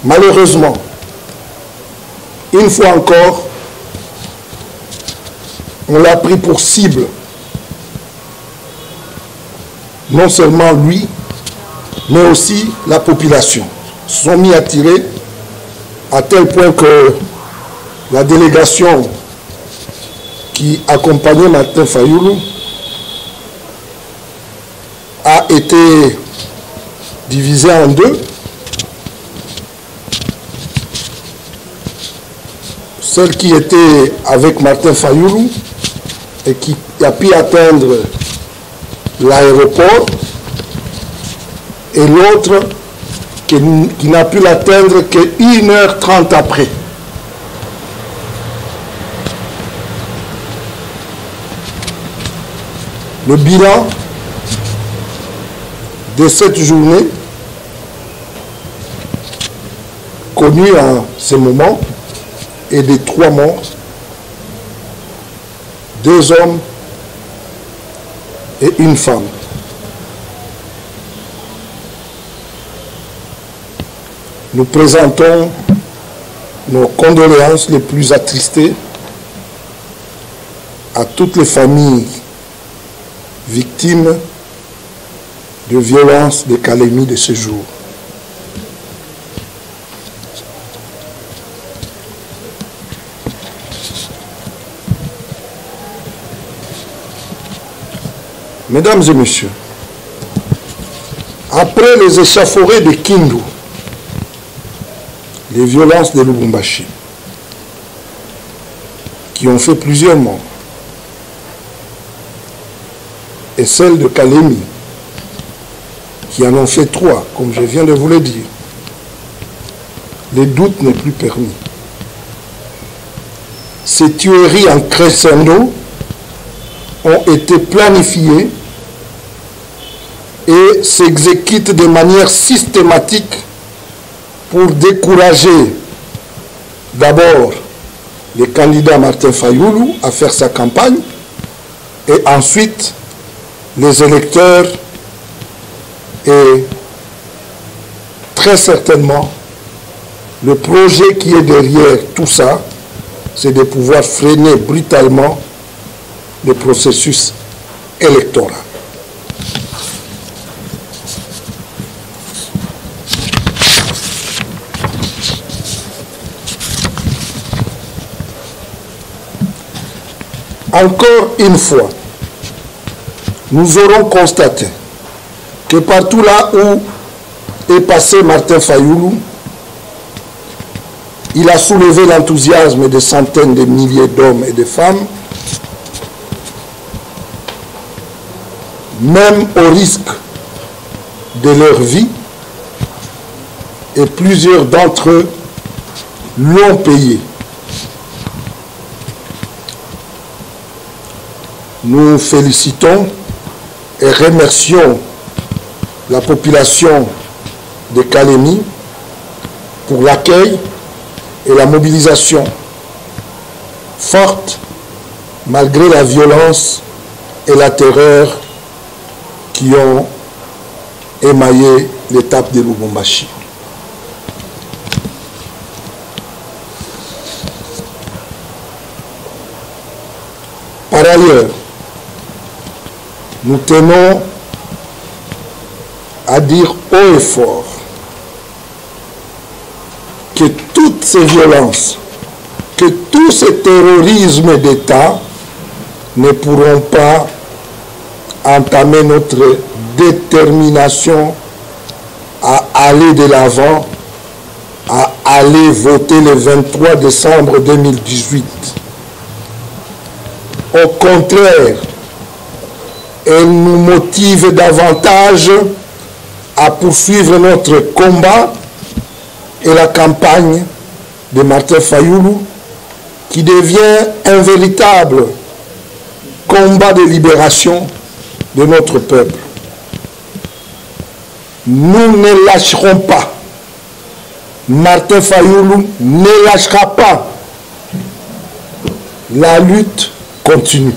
Malheureusement, une fois encore, on l'a pris pour cible. Non seulement lui, mais aussi la population. Ils se sont mis à tirer à tel point que la délégation qui accompagnait Martin Fayulu a été divisée en deux. Celle qui était avec Martin Fayulu et qui a pu atteindre l'aéroport, et l'autre qui n'a pu l'atteindre que 1h30 après. Le bilan de cette journée, connu en ce moment, est de 3 morts, 2 hommes et 1 femme. Nous présentons nos condoléances les plus attristées à toutes les familles victimes de violences, de calamités de ce jour. Mesdames et messieurs, après les échauffourées de Kindu, les violences de Lubumbashi, qui ont fait plusieurs morts, et celles de Kalemi, qui en ont fait 3, comme je viens de vous le dire, les doutes n'est plus permis. Ces tueries en crescendo ont été planifiées et s'exécutent de manière systématique pour décourager d'abord le candidat Martin Fayulu à faire sa campagne et ensuite les électeurs, et très certainement le projet qui est derrière tout ça, c'est de pouvoir freiner brutalement le processus électoral. Encore une fois, nous aurons constaté que partout là où est passé Martin Fayulu, il a soulevé l'enthousiasme de centaines de milliers d'hommes et de femmes, même au risque de leur vie, et plusieurs d'entre eux l'ont payé. Nous félicitons et remercions la population de Kalemi pour l'accueil et la mobilisation forte malgré la violence et la terreur qui ont émaillé l'étape de Lubumbashi. Par ailleurs, nous tenons à dire haut et fort que toutes ces violences, que tout ce terrorisme d'État ne pourront pas entamer notre détermination à aller de l'avant, à aller voter le 23 décembre 2018. Au contraire, elle nous motive davantage à poursuivre notre combat et la campagne de Martin Fayulu, qui devient un véritable combat de libération de notre peuple. Nous ne lâcherons pas. Martin Fayulu ne lâchera pas. La lutte continue.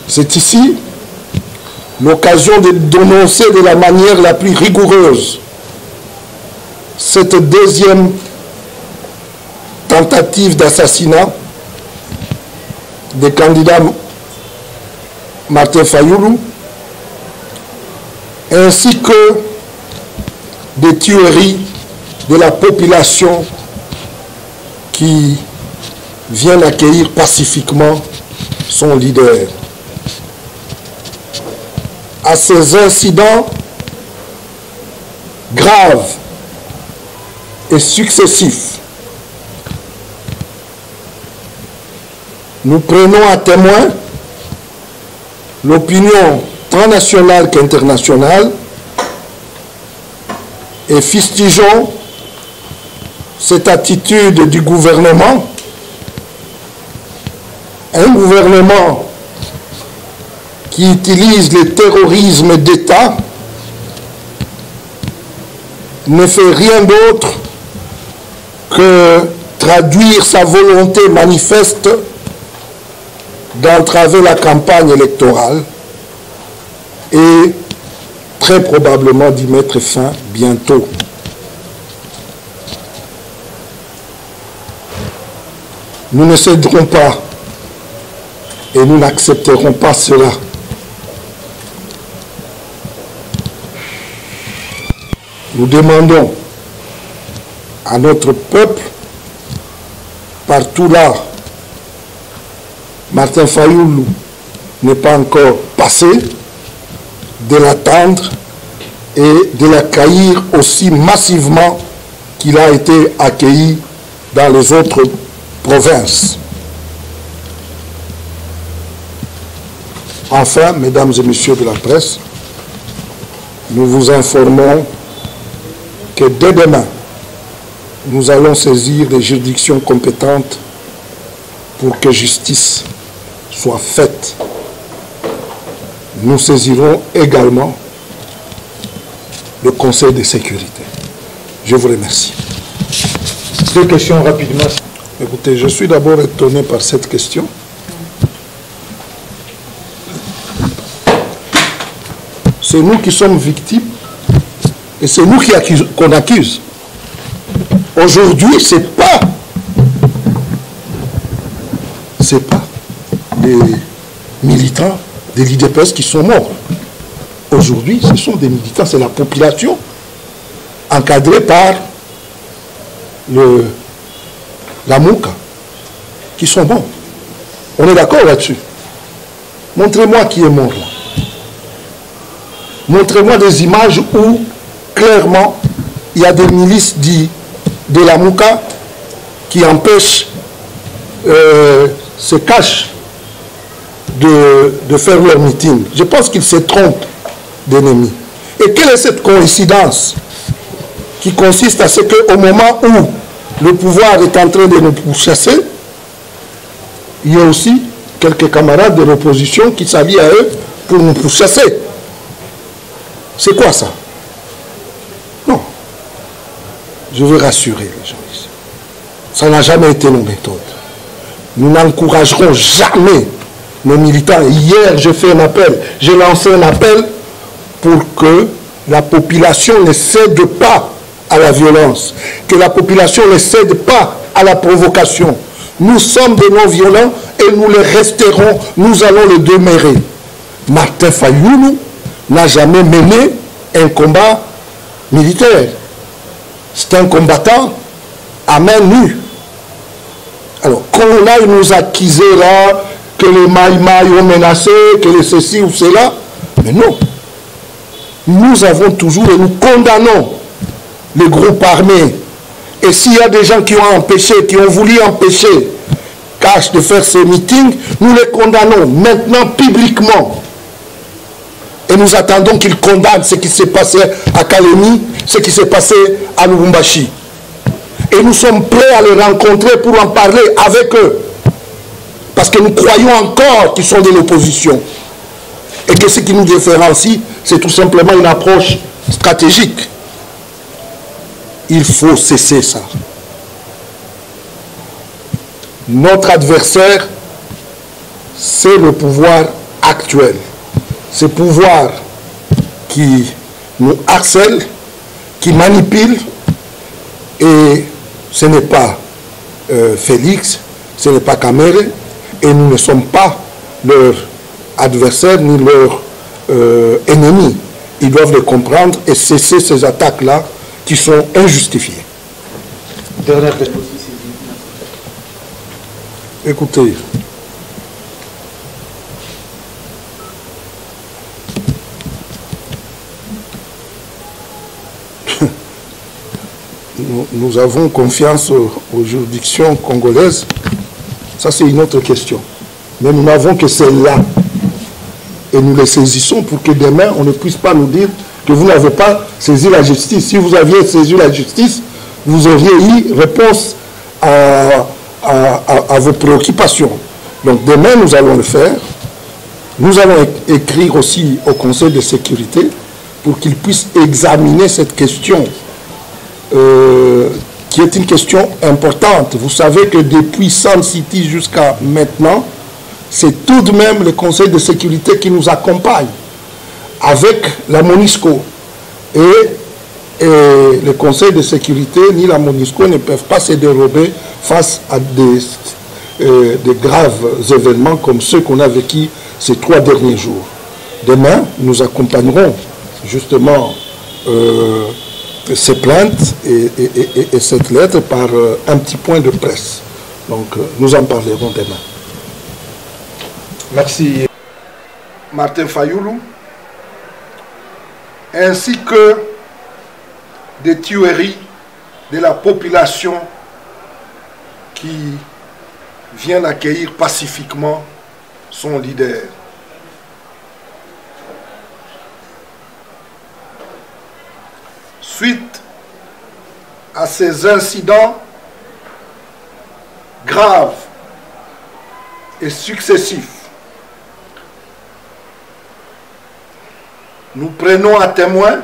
C'est ici l'occasion de dénoncer de la manière la plus rigoureuse cette deuxième tentative d'assassinat des candidats Martin Fayulu, ainsi que des tueries de la population qui vient accueillir pacifiquement son leader. À ces incidents graves et successifs, nous prenons à témoin l'opinion tant nationale qu'internationale et fustigeons cette attitude du gouvernement, un gouvernement qui utilise le terrorisme d'État, ne fait rien d'autre que traduire sa volonté manifeste d'entraver la campagne électorale et très probablement d'y mettre fin bientôt. Nous ne céderons pas et nous n'accepterons pas cela. Nous demandons à notre peuple, partout là, Martin Fayulu n'est pas encore passé, de l'attendre et de l'accueillir aussi massivement qu'il a été accueilli dans les autres provinces. Enfin, mesdames et messieurs de la presse, nous vous informons que dès demain, nous allons saisir les juridictions compétentes pour que justice soit faite. Nous saisirons également le Conseil de sécurité. Je vous remercie. Deux questions rapidement. Écoutez, je suis d'abord étonné par cette question. C'est nous qui sommes victimes et c'est nous qu'on accuse. Aujourd'hui, ce n'est pas les militants de l'IDPS qui sont morts. Aujourd'hui, ce sont des militants, c'est la population encadrée par la Mouka qui sont morts. On est d'accord là-dessus. Montrez-moi qui est mort là. Montrez-moi des images où, clairement, il y a des milices de la Mouka qui empêchent, se cachent de faire leur meeting. Je pense qu'ils se trompent d'ennemis. Et quelle est cette coïncidence qui consiste à ce qu'au moment où le pouvoir est en train de nous pourchasser, il y a aussi quelques camarades de l'opposition qui s'allient à eux pour nous pourchasser. C'est quoi ça? Non. Je veux rassurer les gens ici. Ça n'a jamais été nos méthodes. Nous n'encouragerons jamais nos militants. Hier, j'ai fait un appel, j'ai lancé un appel pour que la population ne cède pas à la violence, que la population ne cède pas à la provocation. Nous sommes des non-violents et nous le resterons, nous allons le demeurer. Martin Fayulu n'a jamais mené un combat militaire. C'est un combattant à main nue. Alors, qu'on aille nous accuser là, que les Maïmaï ont menacé, que les ceci ou cela, mais non. Nous avons toujours et nous condamnons les groupes armés. Et s'il y a des gens qui ont empêché, qui ont voulu empêcher Cash de faire ses meetings, nous les condamnons maintenant publiquement. Et nous attendons qu'ils condamnent ce qui s'est passé à Kalemi, ce qui s'est passé à Lubumbashi. Et nous sommes prêts à les rencontrer pour en parler avec eux. Parce que nous croyons encore qu'ils sont de l'opposition. Et que ce qui nous différencie, c'est tout simplement une approche stratégique. Il faut cesser ça. Notre adversaire, c'est le pouvoir actuel. ces pouvoirs qui nous harcèlent, qui manipulent, et ce n'est pas Félix, ce n'est pas Kamere, et nous ne sommes pas leurs adversaires ni leurs ennemis. Ils doivent le comprendre et cesser ces attaques-là qui sont injustifiées. Dernière question. Écoutez, nous avons confiance aux juridictions congolaises, ça c'est une autre question. Mais nous n'avons que celle-là. Et nous les saisissons pour que demain, on ne puisse pas nous dire que vous n'avez pas saisi la justice. Si vous aviez saisi la justice, vous auriez eu réponse à vos préoccupations. Donc demain, nous allons le faire. Nous allons écrire aussi au Conseil de sécurité pour qu'il puisse examiner cette question qui est une question importante. Vous savez que depuis Sun City jusqu'à maintenant, c'est tout de même le Conseil de sécurité qui nous accompagne avec la MONUSCO. Et le Conseil de sécurité ni la MONUSCO ne peuvent pas se dérober face à des graves événements comme ceux qu'on a vécu ces 3 derniers jours. Demain, nous accompagnerons justement ces plaintes et cette lettre par un petit point de presse. Donc, nous en parlerons demain. Merci. Martin Fayoulou, ainsi que des tueries de la population qui vient accueillir pacifiquement son leader. Suite à ces incidents graves et successifs, nous prenons à témoin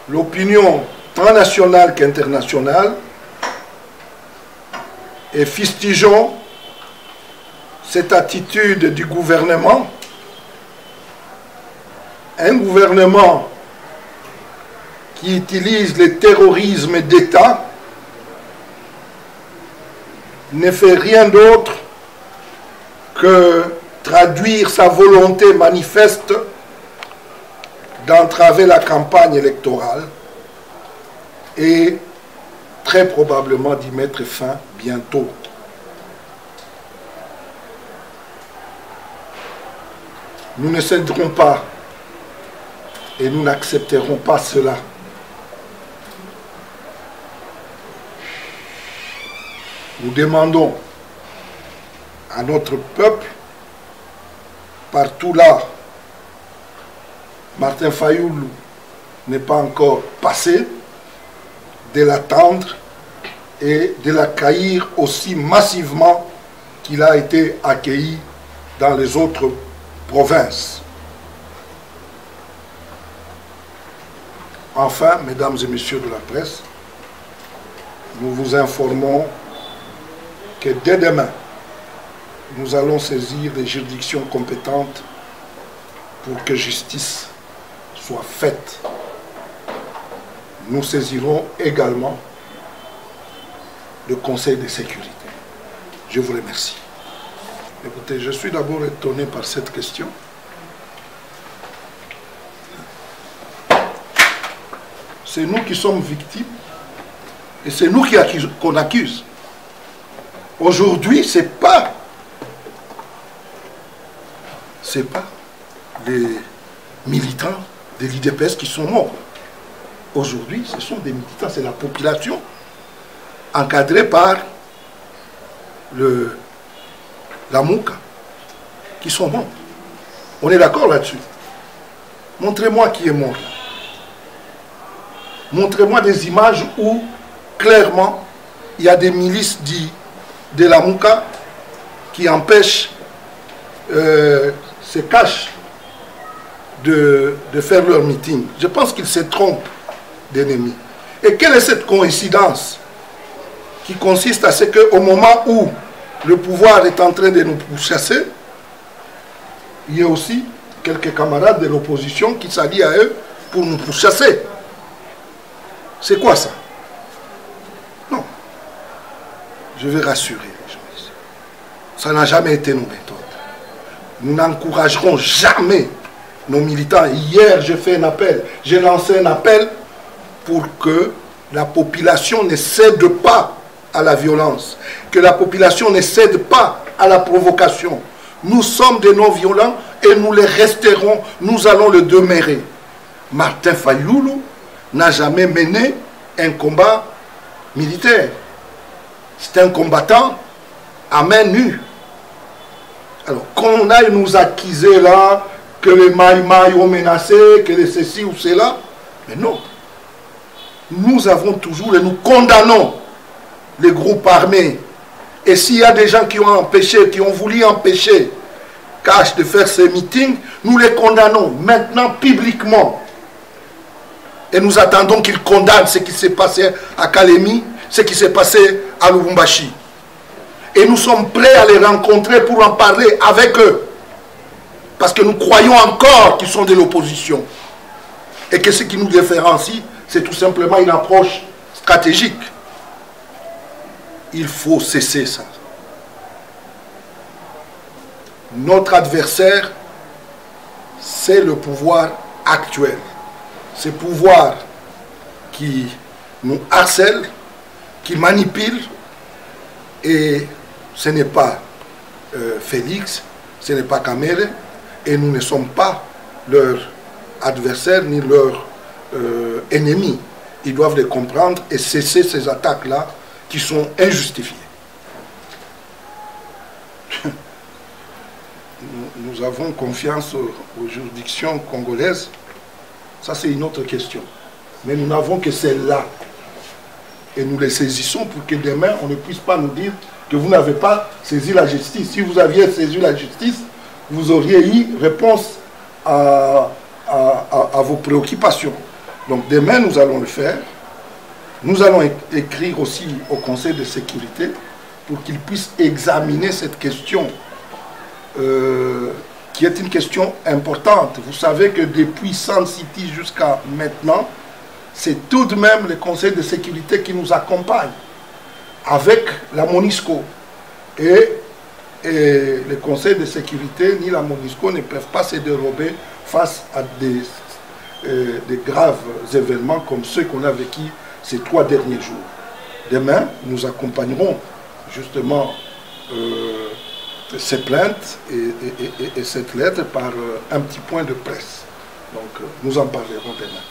l'opinion tant nationale qu'internationale et fustigeons cette attitude du gouvernement, un gouvernement qui utilise le terrorisme d'État, ne fait rien d'autre que traduire sa volonté manifeste d'entraver la campagne électorale et très probablement d'y mettre fin bientôt. Nous ne céderons pas et nous n'accepterons pas cela. Nous demandons à notre peuple, partout là, Martin Fayoulou n'est pas encore passé, de l'attendre et de l'accueillir aussi massivement qu'il a été accueilli dans les autres provinces. Enfin, mesdames et messieurs de la presse, nous vous informons que dès demain, nous allons saisir les juridictions compétentes pour que justice soit faite. Nous saisirons également le Conseil de sécurité. Je vous remercie. Écoutez, je suis d'abord étonné par cette question. C'est nous qui sommes victimes et c'est nous qu'on accuse. Aujourd'hui, ce n'est pas les militants de l'IDPS qui sont morts. Aujourd'hui, ce sont des militants, c'est la population encadrée par la Mouka qui sont morts. On est d'accord là-dessus. Montrez-moi qui est mort là. Montrez-moi des images où clairement il y a des milices de la Mouka qui empêchent, se cachent de faire leur meeting. Je pense qu'ils se trompent d'ennemis. Et quelle est cette coïncidence qui consiste à ce qu'au moment où le pouvoir est en train de nous pourchasser, il y a aussi quelques camarades de l'opposition qui s'allient à eux pour nous pourchasser. C'est quoi ça? Non. Je vais rassurer les gens ici. Ça n'a jamais été nos méthodes. Nous n'encouragerons jamais nos militants. Hier, j'ai fait un appel. J'ai lancé un appel pour que la population ne cède pas à la violence, que la population ne cède pas à la provocation. Nous sommes des non-violents et nous les resterons, nous allons le demeurer. Martin Fayoulou n'a jamais mené un combat militaire. C'est un combattant à main nue. Alors, qu'on aille nous accuser là, que les Maïmaï ont menacé, que les ceci ou cela, mais non. Nous avons toujours et nous condamnons les groupes armés. Et s'il y a des gens qui ont empêché, qui ont voulu empêcher Cash de faire ces meetings, nous les condamnons maintenant publiquement. Et nous attendons qu'ils condamnent ce qui s'est passé à Kalemi, ce qui s'est passé à Lubumbashi. Et nous sommes prêts à les rencontrer pour en parler avec eux. Parce que nous croyons encore qu'ils sont de l'opposition. Et que ce qui nous différencie, c'est tout simplement une approche stratégique. Il faut cesser ça. Notre adversaire, c'est le pouvoir actuel. Ce pouvoir qui nous harcèle, qui manipule, et ce n'est pas Félix, ce n'est pas Kamere, et nous ne sommes pas leur adversaire ni leur ennemi. Ils doivent les comprendre et cesser ces attaques-là qui sont injustifiées. Nous avons confiance aux juridictions congolaises. Ça, c'est une autre question. Mais nous n'avons que celle-là. Et nous les saisissons pour que demain, on ne puisse pas nous dire que vous n'avez pas saisi la justice. Si vous aviez saisi la justice, vous auriez eu réponse à vos préoccupations. Donc demain, nous allons le faire. Nous allons écrire aussi au Conseil de sécurité pour qu'il puisse examiner cette question qui est une question importante. Vous savez que depuis Sun City jusqu'à maintenant, c'est tout de même le Conseil de sécurité qui nous accompagne avec la MONUSCO. Et le Conseil de sécurité ni la MONUSCO ne peuvent pas se dérober face à des graves événements comme ceux qu'on a vécu ces 3 derniers jours. Demain, nous accompagnerons justement ces plaintes et cette lettre par un petit point de presse. Donc, nous en parlerons demain.